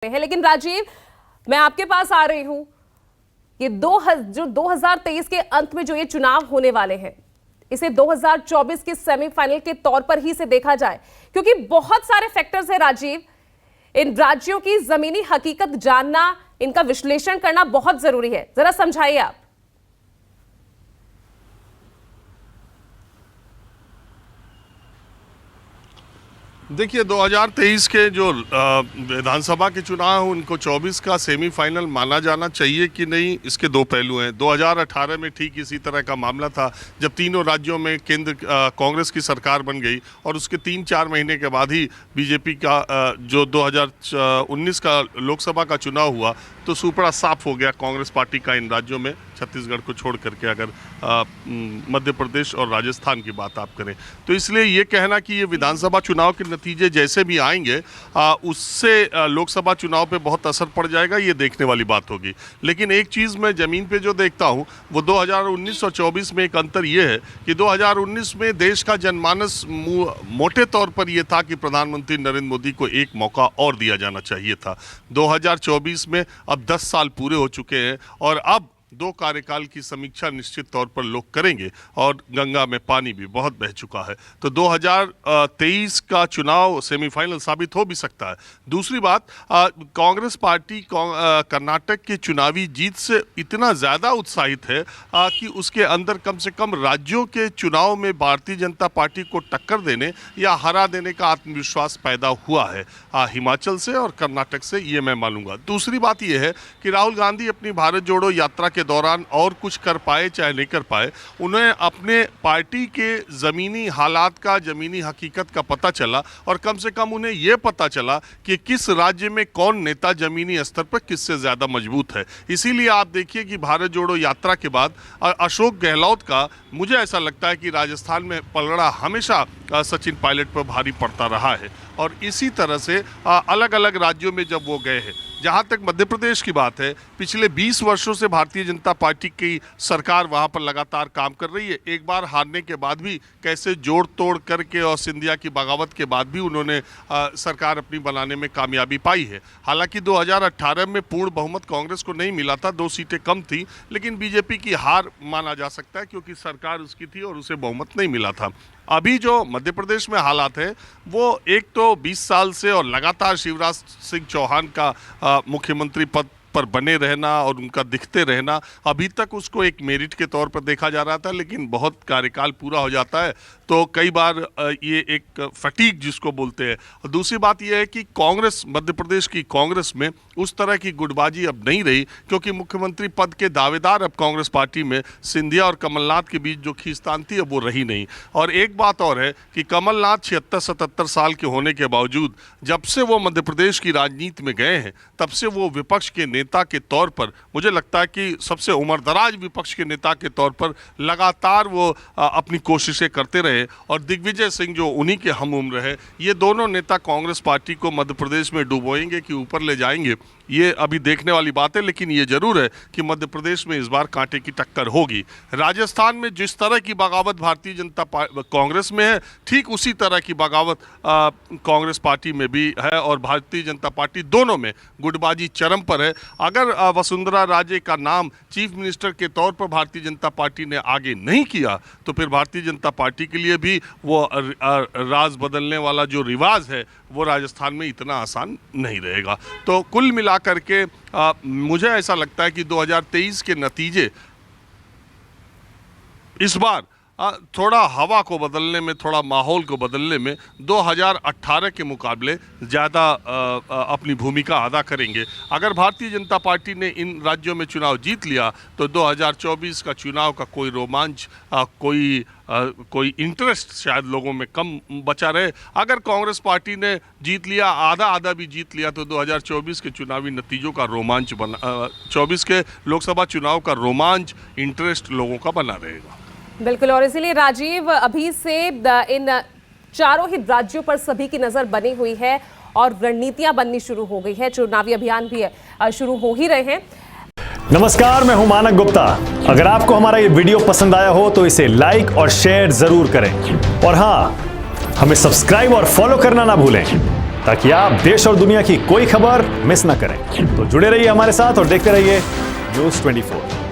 है। लेकिन राजीव, मैं आपके पास आ रही हूं कि जो 2023 के अंत में जो ये चुनाव होने वाले हैं, इसे 2024 के सेमीफाइनल के तौर पर ही से देखा जाए, क्योंकि बहुत सारे फैक्टर्स हैं राजीव। इन राज्यों की जमीनी हकीकत जानना, इनका विश्लेषण करना बहुत जरूरी है। जरा समझाइए आप। देखिए, 2023 के जो विधानसभा के चुनाव हैं उनको 24 का सेमीफाइनल माना जाना चाहिए कि नहीं, इसके दो पहलू हैं। 2018 में ठीक इसी तरह का मामला था जब तीनों राज्यों में केंद्र कांग्रेस की सरकार बन गई और उसके 3-4 महीने के बाद ही बीजेपी का जो 2019 का लोकसभा का चुनाव हुआ तो सूपड़ा साफ हो गया कांग्रेस पार्टी का इन राज्यों में, छत्तीसगढ़ को छोड़ करके अगर मध्य प्रदेश और राजस्थान की बात आप करें तो। इसलिए ये कहना कि ये विधानसभा चुनाव के नतीजे जैसे भी आएंगे उससे लोकसभा चुनाव पे बहुत असर पड़ जाएगा, ये देखने वाली बात होगी। लेकिन एक चीज़ मैं ज़मीन पे जो देखता हूँ वो 2019 और 24 में एक अंतर ये है कि 2019 में देश का जनमानस मोटे तौर पर यह था कि प्रधानमंत्री नरेंद्र मोदी को एक मौका और दिया जाना चाहिए था। 2024 में अब 10 साल पूरे हो चुके हैं और अब 2 कार्यकाल की समीक्षा निश्चित तौर पर लोग करेंगे और गंगा में पानी भी बहुत बह चुका है, तो 2023 का चुनाव सेमीफाइनल साबित हो भी सकता है। दूसरी बात, कांग्रेस पार्टी कर्नाटक की चुनावी जीत से इतना ज़्यादा उत्साहित है कि उसके अंदर कम से कम राज्यों के चुनाव में भारतीय जनता पार्टी को टक्कर देने या हरा देने का आत्मविश्वास पैदा हुआ है हिमाचल से और कर्नाटक से, ये मैं मानूंगा। दूसरी बात यह है कि राहुल गांधी अपनी भारत जोड़ो यात्रा के दौरान और कुछ कर पाए चाहे नहीं कर पाए, उन्हें अपने पार्टी के ज़मीनी हालात का, ज़मीनी हकीकत का पता चला और कम से कम उन्हें यह पता चला कि किस राज्य में कौन नेता ज़मीनी स्तर पर किससे ज़्यादा मजबूत है। इसीलिए आप देखिए कि भारत जोड़ो यात्रा के बाद अशोक गहलोत का, मुझे ऐसा लगता है कि राजस्थान में पलड़ा हमेशा सचिन पायलट पर भारी पड़ता रहा है और इसी तरह से अलग अलग राज्यों में जब वो गए हैं। जहाँ तक मध्य प्रदेश की बात है, पिछले 20 वर्षों से भारतीय जनता पार्टी की सरकार वहाँ पर लगातार काम कर रही है। एक बार हारने के बाद भी कैसे जोड़ तोड़ करके और सिंधिया की बगावत के बाद भी उन्होंने सरकार अपनी बनाने में कामयाबी पाई है। हालांकि 2018 में पूर्ण बहुमत कांग्रेस को नहीं मिला था, 2 सीटें कम थी, लेकिन बीजेपी की हार माना जा सकता है क्योंकि सरकार उसकी थी और उसे बहुमत नहीं मिला था। अभी जो मध्य प्रदेश में हालात है वो एक तो 20 साल से और लगातार शिवराज सिंह चौहान का मुख्यमंत्री पद पर बने रहना और उनका दिखते रहना, अभी तक उसको एक मेरिट के तौर पर देखा जा रहा था, लेकिन बहुत कार्यकाल पूरा हो जाता है तो कई बार ये एक फटीग जिसको बोलते हैं। और दूसरी बात ये है कि कांग्रेस, मध्य प्रदेश की कांग्रेस में उस तरह की गुटबाजी अब नहीं रही क्योंकि मुख्यमंत्री पद के दावेदार अब कांग्रेस पार्टी में सिंधिया और कमलनाथ के बीच जो खींचतान थी अब वो रही नहीं। और एक बात और है कि कमलनाथ 76-77 साल के होने के बावजूद जब से वो मध्य प्रदेश की राजनीति में गए हैं तब से वो विपक्ष के नेता के तौर पर, मुझे लगता है कि सबसे उम्रदराज विपक्ष के नेता के तौर पर लगातार वो अपनी कोशिशें करते रहे और दिग्विजय सिंह जो उन्हीं के हम उम्र है, ये दोनों नेता कांग्रेस पार्टी को मध्य प्रदेश में डुबोएंगे कि ऊपर ले जाएंगे, ये अभी देखने वाली बात है। लेकिन ये जरूर है कि मध्य प्रदेश में इस बार कांटे की टक्कर होगी। राजस्थान में जिस तरह की बगावत भारतीय जनता कांग्रेस में है, ठीक उसी तरह की बगावत कांग्रेस पार्टी में भी है और भारतीय जनता पार्टी, दोनों में गुटबाजी चरम पर है। अगर वसुंधरा राजे का नाम चीफ मिनिस्टर के तौर पर भारतीय जनता पार्टी ने आगे नहीं किया तो फिर भारतीय जनता पार्टी के लिए भी वो राज बदलने वाला जो रिवाज है वो राजस्थान में इतना आसान नहीं रहेगा। तो कुल मिला करके मुझे ऐसा लगता है कि 2023 के नतीजे इस बार थोड़ा हवा को बदलने में, थोड़ा माहौल को बदलने में 2018 के मुकाबले ज़्यादा अपनी भूमिका अदा करेंगे। अगर भारतीय जनता पार्टी ने इन राज्यों में चुनाव जीत लिया तो 2024 का चुनाव का कोई रोमांच, कोई इंटरेस्ट शायद लोगों में कम बचा रहे। अगर कांग्रेस पार्टी ने जीत लिया, आधा भी जीत लिया, तो 2024 के चुनावी नतीजों का रोमांच 24 के लोकसभा चुनाव का रोमांच, इंटरेस्ट लोगों का बना रहेगा। बिल्कुल, और इसीलिए राजीव, अभी से इन चारों ही राज्यों पर सभी की नजर बनी हुई है और रणनीतियां बननी शुरू हो गई है। चुनावी अभियान भी शुरू हो ही रहे हैं। नमस्कार, मैं हूं मानक गुप्ता। अगर आपको हमारा ये वीडियो पसंद आया हो तो इसे लाइक और शेयर जरूर करें और हां, हमें सब्सक्राइब और फॉलो करना ना भूलें। ताकि आप देश और दुनिया की कोई खबर मिस ना करें। तो जुड़े रहिए हमारे साथ और देखते रहिए News 24।